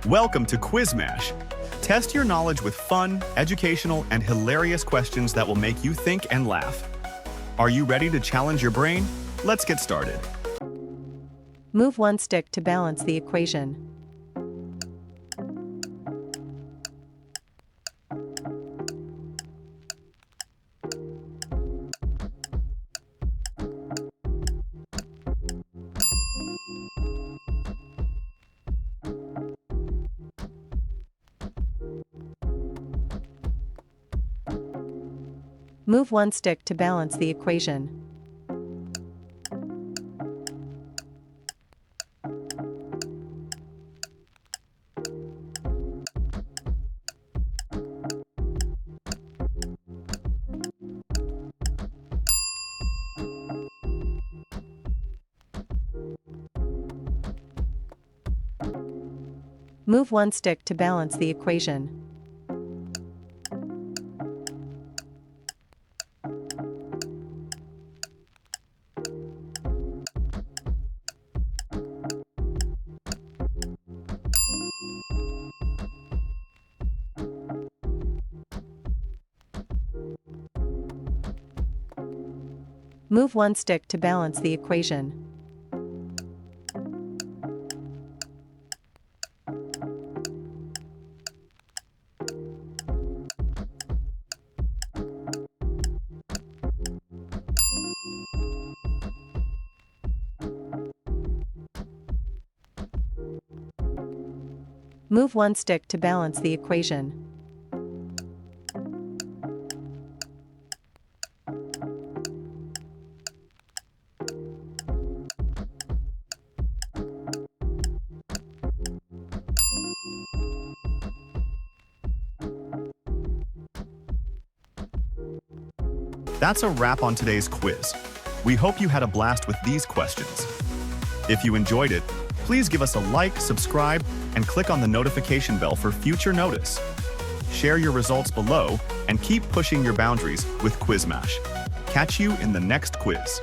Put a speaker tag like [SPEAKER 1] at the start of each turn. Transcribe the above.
[SPEAKER 1] Welcome to Quizmash. Test your knowledge with fun, educational, and hilarious questions that will make you think and laugh. Are you ready to challenge your brain? Let's get started.
[SPEAKER 2] Move one stick to balance the equation. Move one stick to balance the equation. Move one stick to balance the equation. Move one stick to balance the equation. Move one stick to balance the equation.
[SPEAKER 1] That's a wrap on today's quiz. We hope you had a blast with these questions. If you enjoyed it, please give us a like, subscribe, and click on the notification bell for future notice. Share your results below and keep pushing your boundaries with Quizmash. Catch you in the next quiz.